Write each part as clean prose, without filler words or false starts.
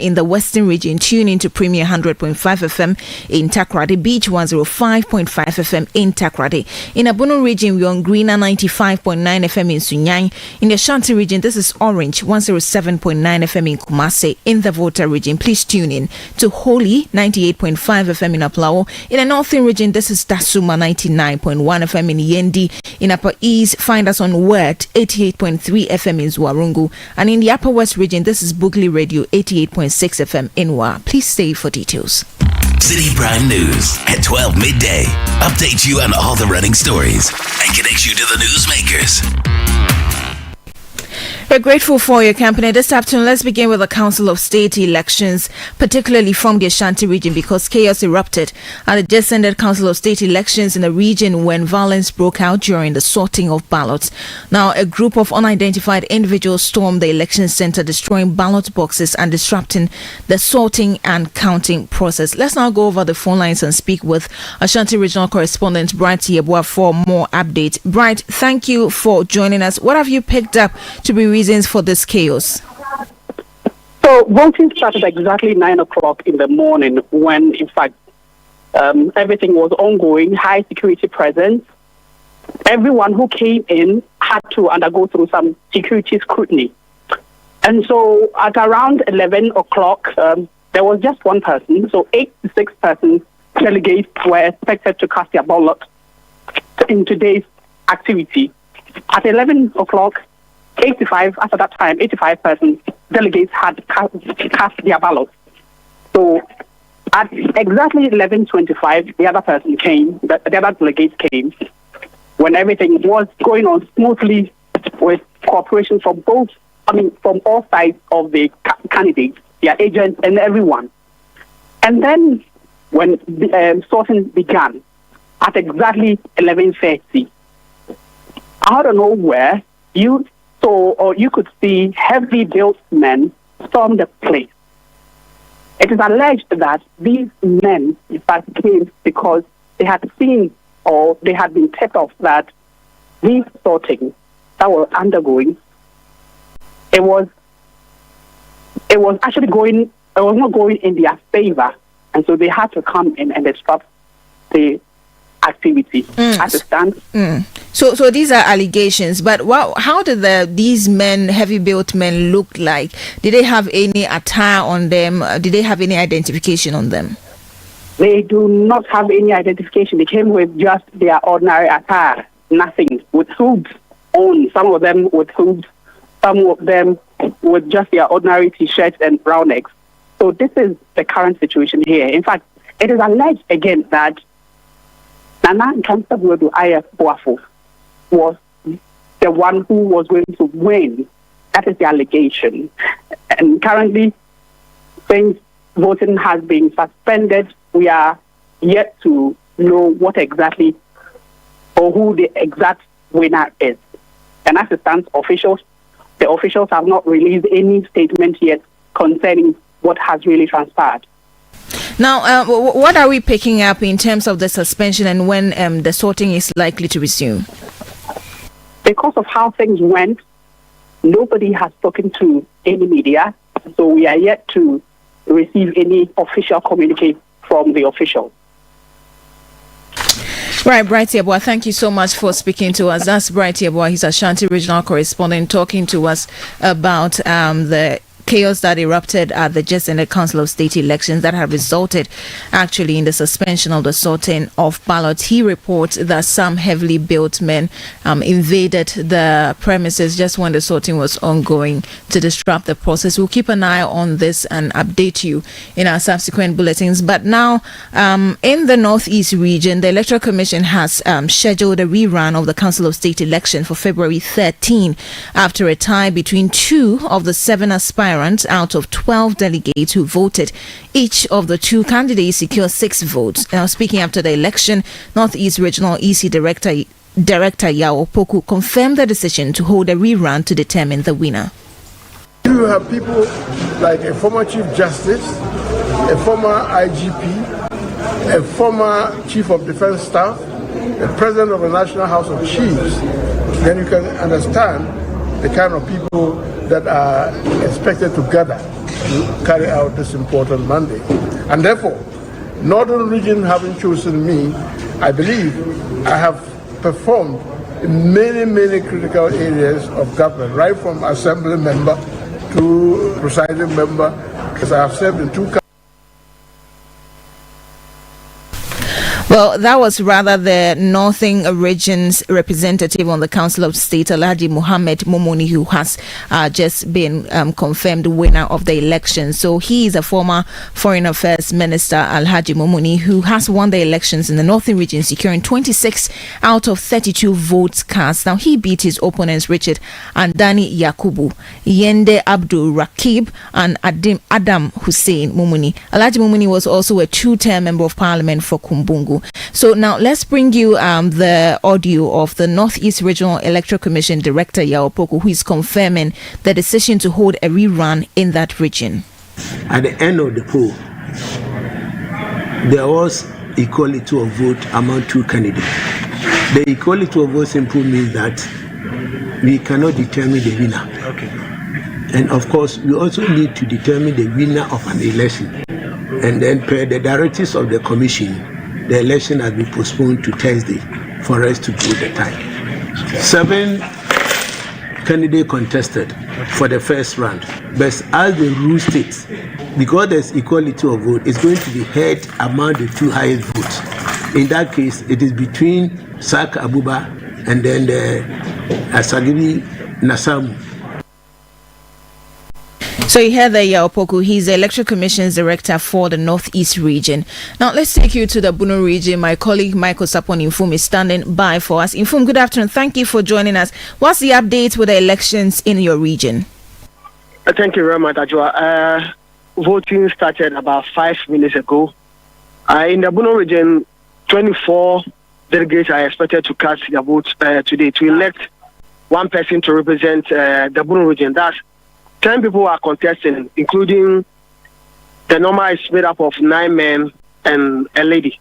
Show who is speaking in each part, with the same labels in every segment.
Speaker 1: In the Western region, tune into Premier 100.5 FM in Takoradi, Beach 105.5 FM in Takoradi. In Abono region, we're on Greener 95.9 FM in Sunyang. In the Ashanti region, this is Orange 107.9 FM in Kumase. In the Volta region, please tune in to Holy 98.5 FM in Aplao. In the Northern region, this is Tasuma 99.1 FM in Yendi. In Upper East, find us on Word 88.3 FM in Zwarungu. And in the Upper West region, this is Bugli Radio 88.6 FM in Wa. Please stay for details.
Speaker 2: Citi Prime News at 12 midday. Update you on all the running stories and connect you to the newsmakers.
Speaker 1: We're grateful for your company this afternoon. Let's begin with the Council of State elections, particularly from the Ashanti region, because chaos erupted at the just ended Council of State elections in the region when violence broke out during the sorting of ballots. Now, a group of unidentified individuals stormed the election center, destroying ballot boxes and disrupting the sorting and counting process. Let's now go over the phone lines and speak with Ashanti regional correspondent Bright Yeboah for more updates. Bright, thank you for joining us. What have you picked up to be reasons for this chaos?
Speaker 3: So voting started exactly 9 o'clock in the morning when, in fact, everything was ongoing, high security presence. Everyone who came in had to undergo through some security scrutiny. And so at around 11 o'clock, there was just one person. So 86 persons, delegates, were expected to cast their ballot in today's activity. At 11 o'clock, 85 persons, delegates had cast their ballots. So at exactly 11:25, the other person came, the other delegates came, when everything was going on smoothly with cooperation from from all sides of the candidates, their agents, and everyone. And then when the sorting began at exactly 11:30, out of nowhere, you could see heavily built men storm the place. It is alleged that these men, in fact, came because they had seen or they had been tipped off that these sorting that were undergoing, it was not going in their favor, and so they had to come in and disrupt the activity as it stands.
Speaker 1: So these are allegations, but how did these heavy built men look like? Did they have any attire on them? Did they have any identification on them?
Speaker 3: They do not have any identification. They came with just their ordinary attire, nothing, with hoods on, some of them with hoods, some of them with just their ordinary t-shirts and brown necks. So this is the current situation here. In fact, it is alleged again that Nana Nkantabuedu Ayef Boafo was the one who was going to win. That is the allegation. And currently, since voting has been suspended, we are yet to know what exactly or who the exact winner is. And as it stands, the officials have not released any statement yet concerning what has really transpired.
Speaker 1: Now, what are we picking up in terms of the suspension and when the sorting is likely to resume?
Speaker 3: Because of how things went, nobody has spoken to any media, so we are yet to receive any official communique from the officials.
Speaker 1: Right, Bright Yeboah, thank you so much for speaking to us. That's Bright Yeboah. He's Ashanti regional correspondent talking to us about the chaos that erupted at the just ended Council of State elections that have resulted actually in the suspension of the sorting of ballots. He reports that some heavily built men invaded the premises just when the sorting was ongoing to disrupt the process. We'll keep an eye on this and update you in our subsequent bulletins. But now, in the Northeast region, the Electoral Commission has scheduled a rerun of the Council of State election for February 13 after a tie between 2 of the 7 aspirants out of 12 delegates who voted. Each of the 2 candidates secured 6 votes. Now, speaking after the election, Northeast Regional EC Director Yao Poku confirmed the decision to hold a rerun to determine the winner.
Speaker 4: You have people like a former Chief Justice, a former IGP, a former Chief of Defense Staff, the President of the National House of Chiefs. Then you can understand the kind of people that are expected to gather to carry out this important mandate. And therefore, Northern Region having chosen me, I believe I have performed in many, many critical areas of government, right from assembly member to presiding member, because I have served in 2
Speaker 1: Well, that was rather the Northern Region's representative on the Council of State, Alhaji Mohammed Momoni, who has just been confirmed winner of the election. So he is a former Foreign Affairs Minister, Alhaji Momoni, who has won the elections in the Northern Region, securing 26 out of 32 votes cast. Now, he beat his opponents, Richard Andani Yakubu, Yende Abdul Rakib, and Adam Hussein Momoni. Alhaji Momoni was also a 2-term member of parliament for Kumbungu. So now let's bring you the audio of the Northeast Regional Electoral Commission Director Yao Poku, who is confirming the decision to hold a rerun in that region.
Speaker 5: At the end of the poll, there was equality of vote among 2 candidates. The equality of vote simply means that we cannot determine the winner. Okay. And of course, we also need to determine the winner of an election. And then per the directives of the commission, the election has been postponed to Thursday for us to do the time. 7 candidates contested for the first round. But as the rule states, because there's equality of vote, it's going to be heard among the 2 highest votes. In that case, it is between Sak Abuba and then the Asagiri Nasamu.
Speaker 1: So you heard that Yao Poku, he's the Electoral Commission's director for the Northeast region. Now let's take you to the Bono region. My colleague Michael Sapon Infum is standing by for us. Infum, good afternoon. Thank you for joining us. What's the update with the elections in your region?
Speaker 6: Thank you very much, Ajwa. Voting started about 5 minutes ago. In the Bono region, 24 delegates are expected to cast their votes today to elect one person to represent the Bono region. That's 10 people are contesting, including the normal is made up of 9 men and a lady.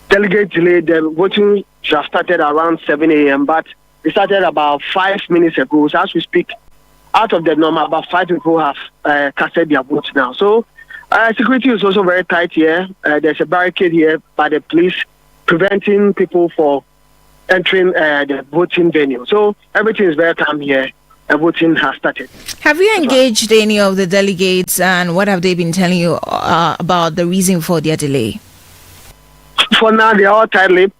Speaker 6: Delegate delayed. The voting should have started around 7 a.m., but it started about 5 minutes ago. So as we speak, out of the normal, about 5 people have casted their votes now. So security is also very tight here. There's a barricade here by the police preventing people from entering the voting venue. So everything is very calm here. Voting has started.
Speaker 1: Have you engaged any of the delegates, and what have they been telling you about the reason for their delay?
Speaker 6: For now, they are all tight-lipped.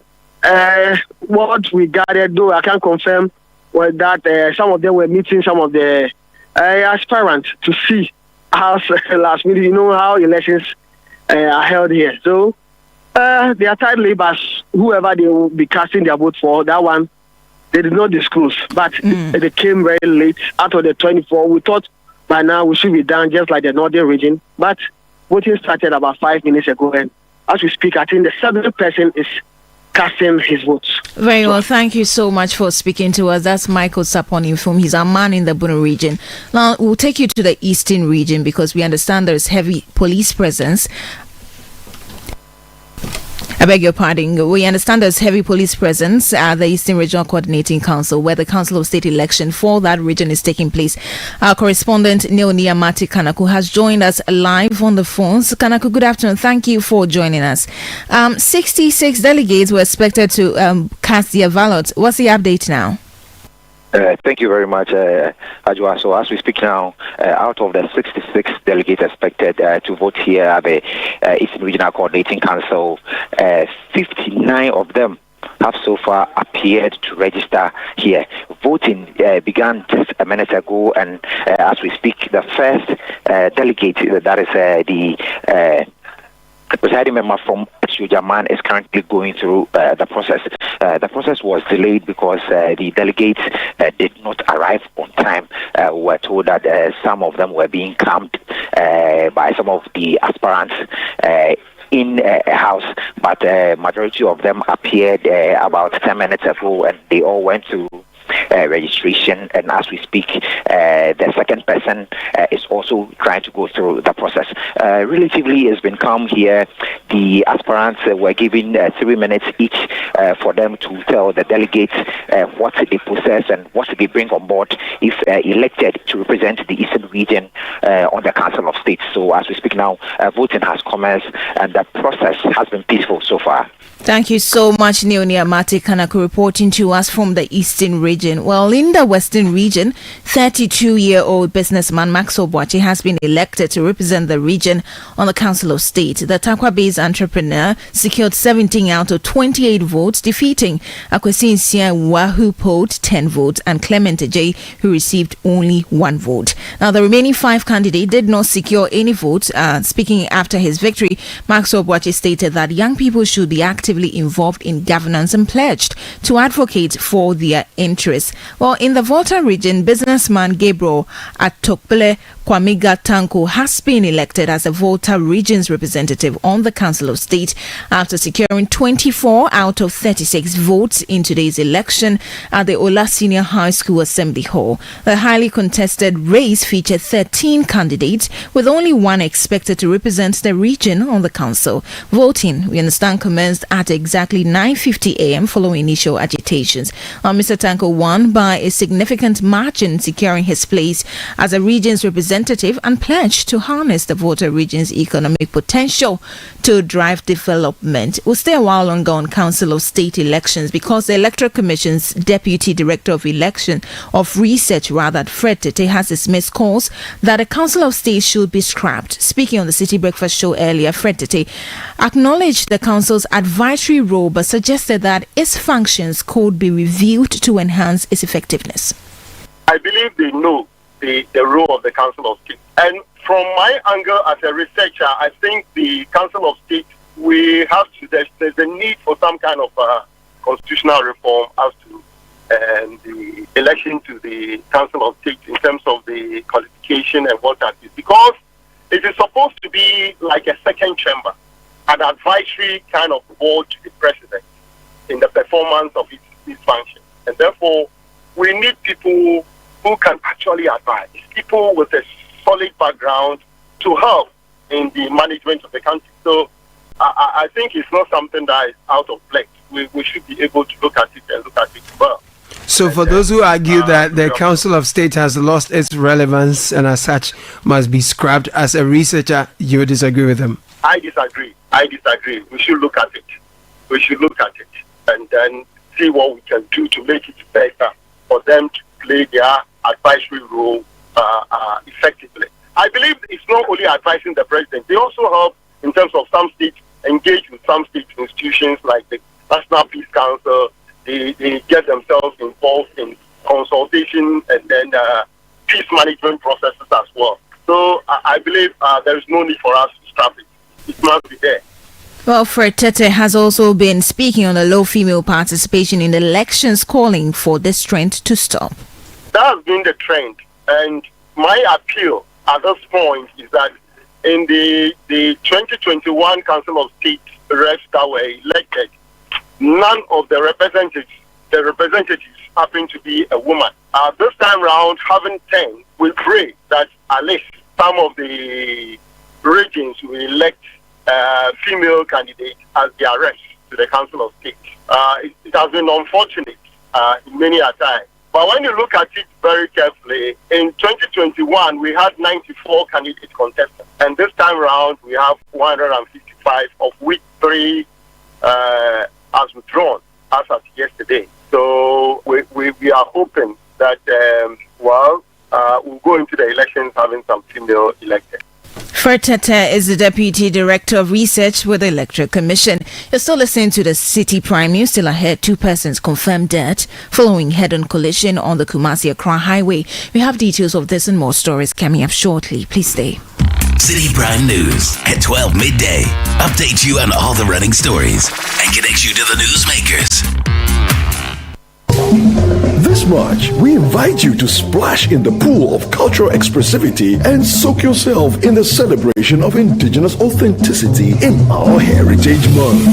Speaker 6: What we gathered, though I can't confirm, was that some of them were meeting some of the aspirants to see how last minute, how elections are held here. So they are tight-lipped as whoever they will be casting their vote for, that one, they did not disclose, but they came very late. Out of the 24, we thought by now we should be done just like the Northern region. But voting started about 5 minutes ago, and as we speak, I think the 7th person is casting his votes.
Speaker 1: Very well. Thank you so much for speaking to us. That's Michael Sapon Infum. He's a man in the Bono region. Now, we'll take you to the Eastern region because we understand there's heavy police presence. I beg your pardon. We understand there's heavy police presence at the Eastern Regional Coordinating Council, where the Council of State election for that region is taking place. Our correspondent Neil Niamati Kanaku has joined us live on the phones. Kanaku, good afternoon. Thank you for joining us. 66 delegates were expected to cast their ballots. What's the update now?
Speaker 7: Thank you very much, Ajwa. So as we speak now, out of the 66 delegates expected to vote here at the Eastern Regional Coordinating Council, 59 of them have so far appeared to register here. Voting began just a minute ago, and as we speak, the first delegate, that is the presiding member from Sujaman, is currently going through the process. The process was delayed because the delegates did not arrive on time. We were told that some of them were being camped by some of the aspirants in a house, but majority of them appeared about 10 minutes ago, and they all went to registration, and as we speak, the second person is also trying to go through the process. Relatively, it's been calm here. The aspirants were given 3 minutes each for them to tell the delegates what they possess and what they bring on board if elected to represent the Eastern region on the Council of State. So as we speak now, voting has commenced and the process has been peaceful so far.
Speaker 1: Thank you so much, Neonia Mati Kanako, reporting to us from the Eastern region. Well, in the Western region, 32-year-old businessman Max Obwachi has been elected to represent the region on the Council of State. The Takwa-based entrepreneur secured 17 out of 28 votes, defeating Akwesi Nsia, who polled 10 votes, and Clement J, who received only 1 vote. Now, the remaining 5 candidates did not secure any votes. Speaking after his victory, Max Obwachi stated that young people should be actively involved in governance and pledged to advocate for their interests. Well, in the Volta region, businessman Gabriel Atokpele Kwamiga Tanko has been elected as the Volta region's representative on the Council of State after securing 24 out of 36 votes in today's election at the Ola Senior High School Assembly Hall. The highly contested race featured 13 candidates, with only 1 expected to represent the region on the council. Voting, we understand, commenced at exactly 9:50 a.m. following initial agitations. Mr. Tanko won by a significant margin, securing his place as a region's representative and pledged to harness the Volta region's economic potential to drive development. We'll stay a while longer on Council of State elections because the Electoral Commission's Deputy Director of Research, Fred Tete, has dismissed calls that the Council of State should be scrapped. Speaking on the Citi Breakfast Show earlier, Fred Tete acknowledged the Council's advisory role but suggested that its functions could be reviewed to enhance its effectiveness.
Speaker 8: I believe they know the role of the Council of State. And from my angle as a researcher, I think the Council of State, there's a need for some kind of constitutional reform as to the election to the Council of State in terms of the qualification and what that is. Because it is supposed to be like a second chamber, an advisory kind of board to the president in the performance of its function. And therefore, we need people who can actually advise, people with a solid background to help in the management of the country. So I think it's not something that is out of place. We should be able to look at it and look at it well.
Speaker 9: So for those who argue that the Council of State has lost its relevance and as such must be scrapped, as a researcher, you disagree with them?
Speaker 8: I disagree. We should look at it and then see what we can do to make it better for them to play their advisory role effectively. I believe it's not only advising the president, they also help in terms of some states engage with some state institutions like the National Peace Council. They get themselves involved in consultation and then peace management processes as well. So I believe there is no need for us to scrap it. It must be there.
Speaker 1: Well, Fred Tete has also been speaking on the low female participation in elections, calling for this trend to stop.
Speaker 8: That has been the trend, and my appeal at this point is that in the 2021 Council of State reps that were elected, none of the representatives happen to be a woman. This time round, having 10, we pray that at least some of the regions will elect female candidates as their reps to the Council of State. It has been unfortunate in many a time. But when you look at it very carefully, in 2021, we had 94 candidate contestants. And this time around, we have 155, of which 3 has withdrawn as of yesterday. So we are hoping that, we'll go into the elections having some female elected.
Speaker 1: Fred Tete is the Deputy Director of Research with the Electoral Commission. You're still listening to the Citi Prime News. Still ahead, 2 persons confirmed dead following head-on collision on the Kumasi-Accra Highway. We have details of this and more stories coming up shortly. Please stay.
Speaker 2: Citi Prime News at 12 midday. Update you on all the running stories and connect you to the newsmakers.
Speaker 10: This March, we invite you to splash in the pool of cultural expressivity and soak yourself in the celebration of indigenous authenticity in our Heritage Month.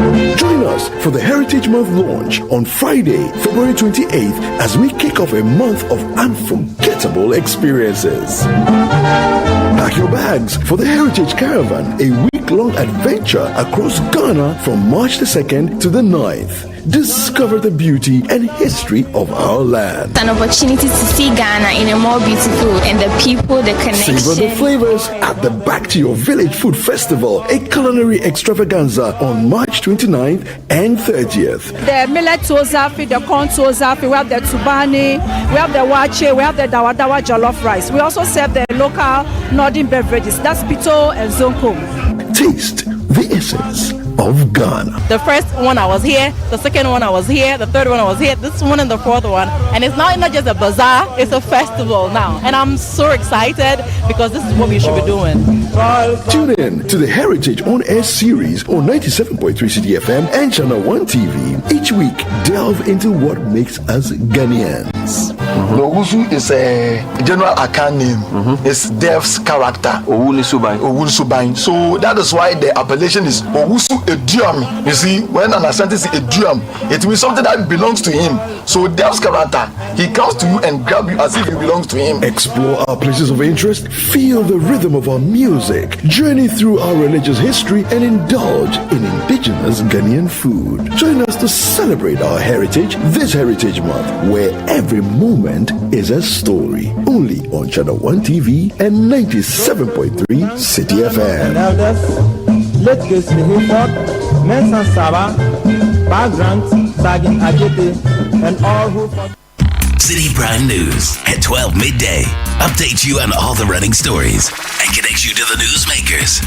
Speaker 10: Join us for the Heritage Month launch on Friday, February 28th, as we kick off a month of unforgettable experiences. Pack your bags for the Heritage Caravan, a week-long adventure across Ghana from March the 2nd to the 9th. Discover the beauty and history of our land.
Speaker 11: An opportunity to see Ghana in a more beautiful and the people, the connection.
Speaker 10: Savor the flavors at the Back to Your Village Food Festival, a culinary extravaganza on March 29th and 30th.
Speaker 12: The millet tozafi, the corn tozafi, we have the tubani, we have the wache, we have the dawadawa jollof rice. We also serve the local northern beverages. That's pito and zonko.
Speaker 10: Taste the essence of Ghana.
Speaker 13: The first one I was here, the second one I was here, the third one I was here, this one and the fourth one. And it's not just a bazaar, it's a festival now. And I'm so excited because this is what we should be doing.
Speaker 10: Tune in to the Heritage On Air series on 97.3 Citi FM and Channel 1 TV. Each week, delve into what makes us Ghanaians.
Speaker 14: Owusu is a general account name. It's Dev's character. Owusu. So that is why the appellation is Owusu Eduam. You see, when an asante is Eduam, it means something that belongs to him. So Dev's character, he comes to you and grab you as if it belongs to him.
Speaker 10: Explore our places of interest, feel the rhythm of our music, journey through our religious history, and indulge in indigenous Ghanaian food. Join us to celebrate our heritage this Heritage Month, where every moment is a story. Only on Channel 1 TV and 97.3 Citi FM.
Speaker 15: Let's go to the Hilford, Mensa Saba, Background, Sagin Ajete, and all who.
Speaker 2: Citi Prime News at 12 midday. Update you on all the running stories and connect you to the newsmakers.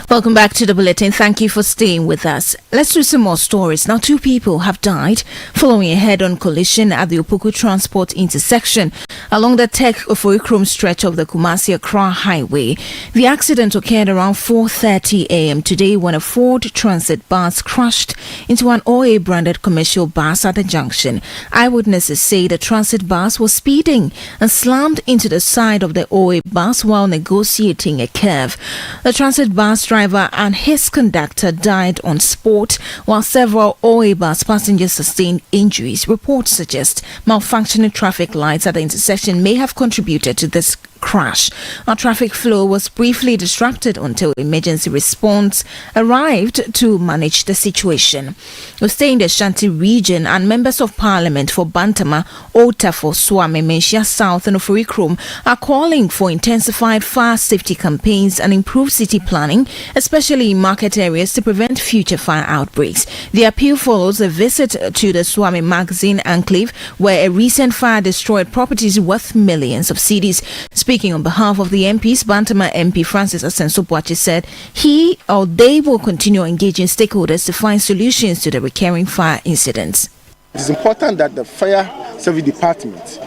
Speaker 1: Welcome back to the bulletin. Thank you for staying with us. Let's do some more stories. Now, 2 people have died following a head-on collision at the Opoku Transport intersection along the Tech Oforikrom stretch of the Kumasi-Accra Highway. The accident occurred around 4:30 a.m. today when a Ford Transit bus crashed into an OA-branded commercial bus at the junction. Eyewitnesses say the transit bus was speeding and slammed into the side of the OA bus while negotiating a curve. The transit bus driver and his conductor died on spot, while several OA bus passengers sustained injuries. Reports suggest malfunctioning traffic lights at the intersection may have contributed to this crash. Our traffic flow was briefly disrupted until emergency response arrived to manage the situation. We stay in the Ashanti region, and members of parliament for Bantama, Otafo, Swami, Menchia South and Oforikrom are calling for intensified fire safety campaigns and improved city planning, especially in market areas, to prevent future fire outbreaks. The appeal follows a visit to the Swami Magazine enclave, where a recent fire destroyed properties worth millions of cedis. Speaking on behalf of the MPs, Bantama MP Francis Asenso-Boakye said he or they will continue engaging stakeholders to find solutions to the recurring fire incidents.
Speaker 4: It is important that the fire service department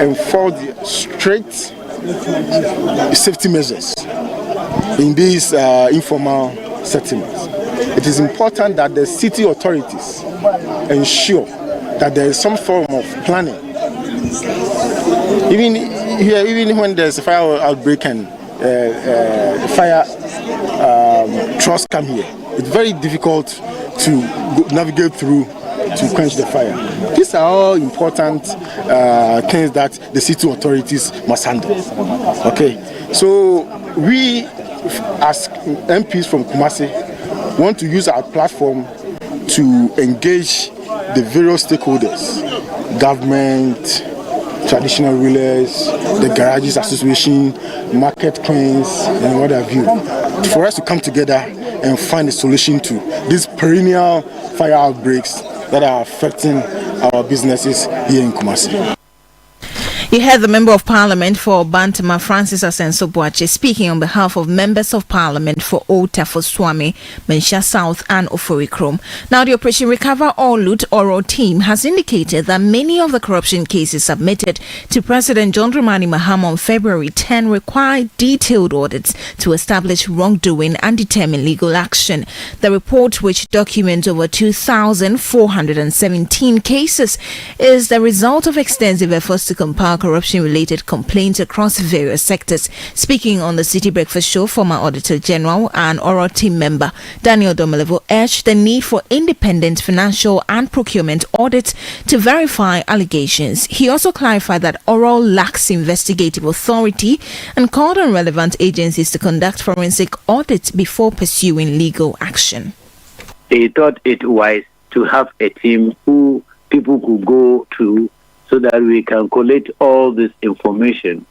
Speaker 4: enforce the strict safety measures in these informal settlements. It is important that the city authorities ensure that there is some form of planning. Even when there's a fire outbreak and fire trucks come here, it's very difficult to navigate through to quench the fire. These are all important things that the city authorities must handle. Okay, so we as MPs from Kumasi want to use our platform to engage the various stakeholders, government, traditional rulers, the garages association, market cranes, and what have you, for us to come together and find a solution to these perennial fire outbreaks that are affecting our businesses here in Kumasi.
Speaker 1: You heard the Member of Parliament for Bantama, Francis Asenso-Boakye, speaking on behalf of Members of Parliament for Otafo, Swami, Menchia South and Oforikrom. Now, the Operation Recover or Loot Oro team has indicated that many of the corruption cases submitted to President John Dramani Mahama on February 10 require detailed audits to establish wrongdoing and determine legal action. The report, which documents over 2,417 cases, is the result of extensive efforts to compile corruption-related complaints across various sectors. Speaking on the Citi Breakfast Show, former Auditor General and Oral team member Daniel Domelevo urged the need for independent financial and procurement audits to verify allegations. He also clarified that Oral lacks investigative authority and called on relevant agencies to conduct forensic audits before pursuing legal action.
Speaker 16: They thought it wise to have a team who people could go to so that we can collect all this information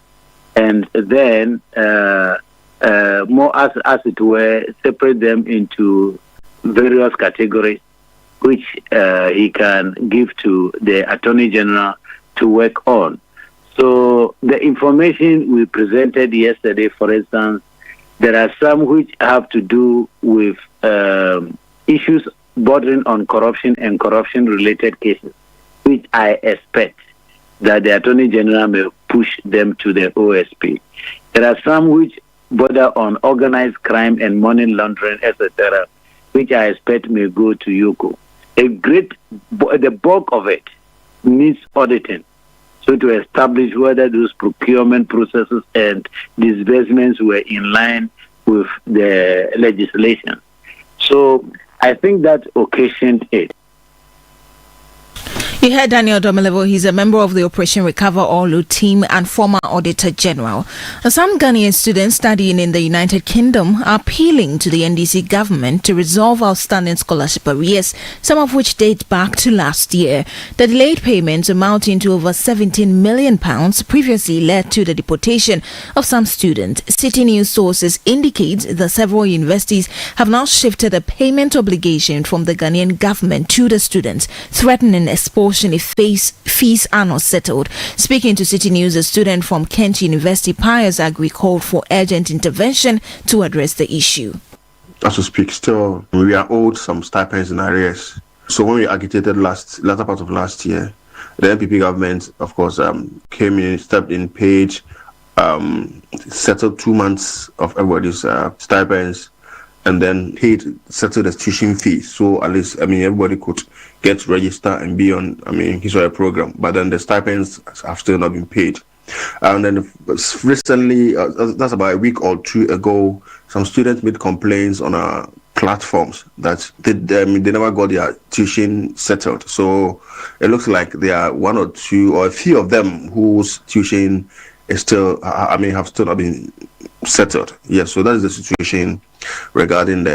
Speaker 16: and then more as it were, separate them into various categories which he can give to the Attorney General to work on. So the information we presented yesterday, for instance, there are some which have to do with issues bordering on corruption and corruption-related cases, which I expect that the Attorney General may push them to the OSP. There are some which border on organized crime and money laundering, etc., which I expect may go to YOCO. The bulk of it needs auditing. So to establish whether those procurement processes and disbursements were in line with the legislation. So I think that occasioned it.
Speaker 1: You heard Daniel Domelevo. He's a member of the Operation Recover Olu team and former Auditor General. Some Ghanaian students studying in the United Kingdom are appealing to the NDC government to resolve outstanding scholarship arrears, some of which date back to last year. The delayed payments amounting to over £17 million previously led to the deportation of some students. Citi News sources indicate that several universities have now shifted a payment obligation from the Ghanaian government to the students, threatening expulsion if fees are not settled. Speaking to Citi News, a student from Kent University, Pius Agri, called for urgent intervention to address the issue.
Speaker 17: As we speak, still, we are owed some stipends in arrears. So when we agitated latter part of last year, the NPP government, of course, came in, stepped in, paid, settled 2 months of everybody's stipends, and then settled the tuition fee. So at least, everybody could get registered and be on, his or her program. But then the stipends have still not been paid. And then recently, that's about a week or two ago, some students made complaints on our platforms that they never got their tuition settled. So it looks like there are one or two or a few of them whose tuition is still, have still not been settled. Yes, so that is the situation regarding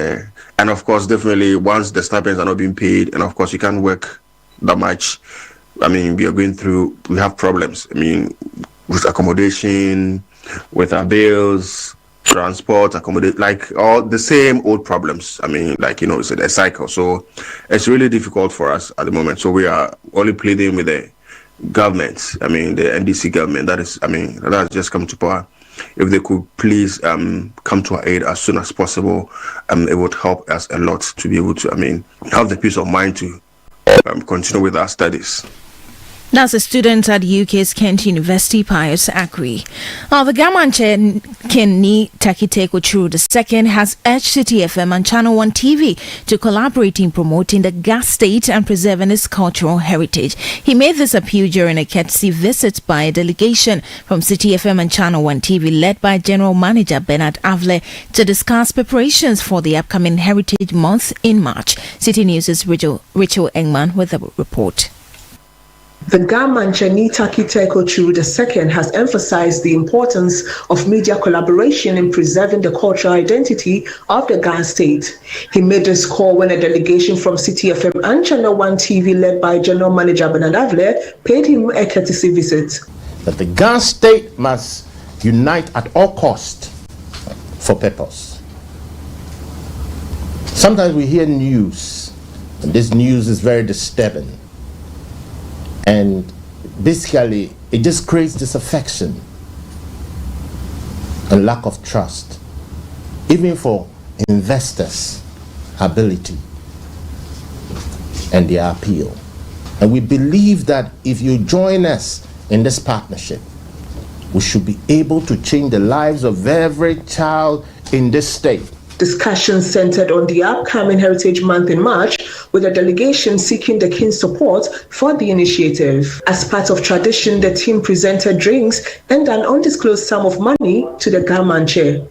Speaker 17: and of course, definitely once the stipends are not being paid, and of course you can't work that much, we have problems. With accommodation, with our bills, transport, like all the same old problems. It's a cycle. So it's really difficult for us at the moment. So we are only pleading with the government, the NDC government, that has just come to power. If they could please come to our aid as soon as possible, it would help us a lot to be able to, have the peace of mind to continue with our studies.
Speaker 1: That's a student at UK's Kent University, Pius Agri. Now, the Gamanche Kenny Takiteko Churu II has urged Citi FM and Channel 1 TV to collaborate in promoting the Gas state and preserving its cultural heritage. He made this appeal during a courtesy visit by a delegation from Citi FM and Channel 1 TV led by General Manager Bernard Avle to discuss preparations for the upcoming Heritage Month in March. Citi News' Rachel Engman with a report.
Speaker 18: The Gamanche Takiteko Churu II has emphasized the importance of media collaboration in preserving the cultural identity of the Ghana state. He made this call when a delegation from Citi FM and Channel 1 TV led by General Manager Bernard Avle paid him a courtesy visit.
Speaker 19: That the Ghana state must unite at all costs for purpose. Sometimes we hear news, and this news is very disturbing. And basically, it just creates disaffection and lack of trust, even for investors' ability and their appeal. And we believe that if you join us in this partnership, we should be able to change the lives of every child in this state.
Speaker 18: Discussions centered on the upcoming Heritage Month in March, with a delegation seeking the King's support for the initiative. As part of tradition, the team presented drinks and an undisclosed sum of money to the Gamanche.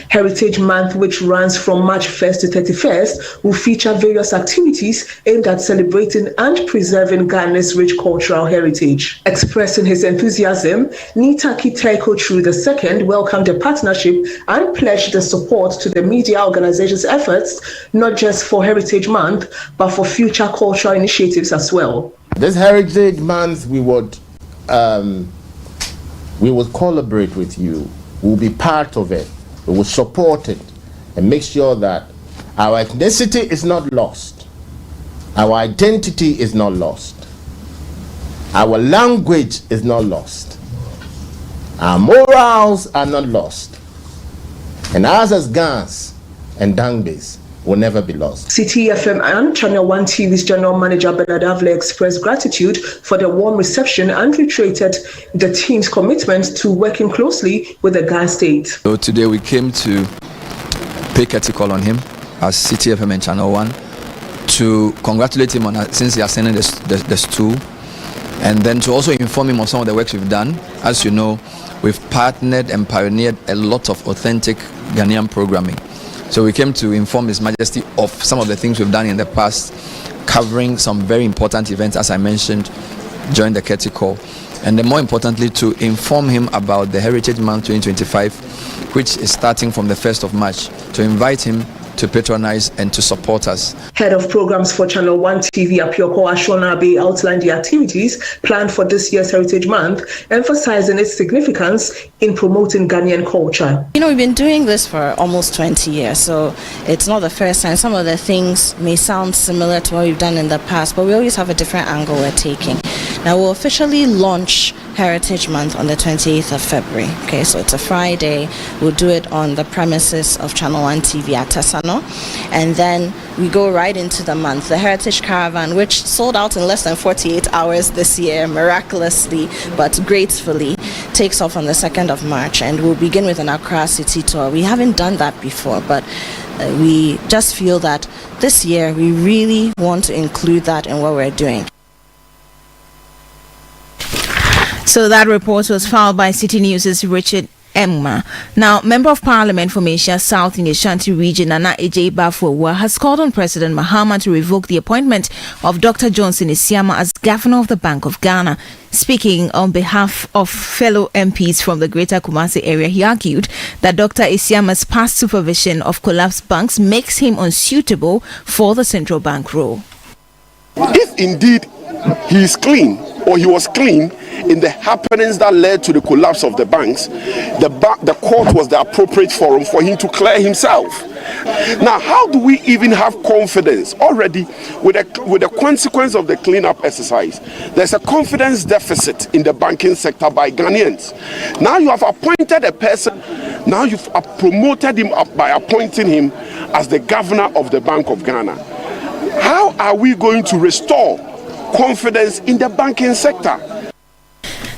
Speaker 18: Heritage Month, which runs from March 1st to 31st, will feature various activities aimed at celebrating and preserving Ghana's rich cultural heritage. Expressing his enthusiasm, Nitaki Taiko True II welcomed the partnership and pledged the support to the media organization's efforts, not just for Heritage Month, but for future cultural initiatives as well.
Speaker 19: This Heritage Month, we would collaborate with you. We'll be part of it. We will support it and make sure that our ethnicity is not lost. Our identity is not lost. Our language is not lost. Our morals are not lost. And us as Gans and Dangbes will never be lost.
Speaker 18: Citi FM and Channel 1 TV's General Manager Bernard Avle expressed gratitude for the warm reception and reiterated the team's commitment to working closely with the Ghana state.
Speaker 20: So today we came to pay courtesy call on him as Citi FM and Channel 1 to congratulate him on since he ascended the stool, and then to also inform him on some of the works we've done. As you know, we've partnered and pioneered a lot of authentic Ghanaian programming. So we came to inform His Majesty of some of the things we've done in the past, covering some very important events, as I mentioned, during the courtesy call. And then more importantly, to inform him about the Heritage Month 2025, which is starting from the 1st of March, to invite him to patronize and to support us.
Speaker 18: Head of programs for Channel 1 TV, Apioko Ashwonabe, outlined the activities planned for this year's Heritage Month, emphasizing its significance in promoting Ghanaian culture.
Speaker 21: You know, we've been doing this for almost 20 years, so it's not the first time. Some of the things may sound similar to what we've done in the past, but we always have a different angle we're taking. Now, we'll officially launch Heritage Month on the 28th of February. Okay, so it's a Friday. We'll do it on the premises of Channel 1 TV at Tesano. And then we go right into the month. The Heritage Caravan, which sold out in less than 48 hours this year, miraculously but gratefully, takes off on the 2nd of March. And we'll begin with an Accra City tour. We haven't done that before, but we just feel that this year we really want to include that in what we're doing.
Speaker 1: So that report was filed by Citi News' Richard Emma. Now, Member of Parliament for Machia South in the Ashanti region, Nana Ejay Bafwewa, has called on President Mahama to revoke the appointment of Dr. Johnson Isiama as Governor of the Bank of Ghana. Speaking on behalf of fellow MPs from the Greater Kumasi area, he argued that Dr. Isiama's past supervision of collapsed banks makes him unsuitable for the central bank role.
Speaker 22: If indeed he is clean, or he was clean in the happenings that led to the collapse of the banks, the court was the appropriate forum for him to clear himself. Now, how do we even have confidence already with the consequence of the cleanup exercise? There's a confidence deficit in the banking sector by Ghanaians. Now you have appointed a person, now you've promoted him up by appointing him as the governor of the Bank of Ghana. How are we going to restore confidence in the banking sector?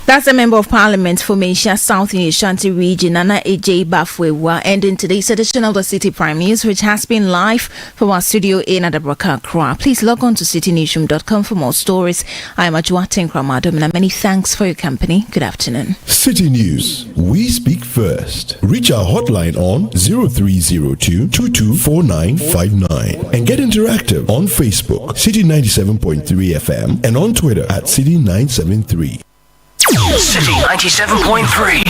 Speaker 1: That's a Member of Parliament for Machia South in the Ashanti region, Nana Ejay Bafwewa, ending today's edition of the Citi Prime News, which has been live from our studio in Adabraka, Accra. Please log on to citinewsroom.com for more stories. I'm Ajwa Tenkramadom. Many thanks for your company. Good afternoon.
Speaker 10: Citi News. We speak first. Reach our hotline on 0302 224959 and get interactive on Facebook, Citi 97.3 FM, and on Twitter at Citi 973.
Speaker 2: Citi 97.3.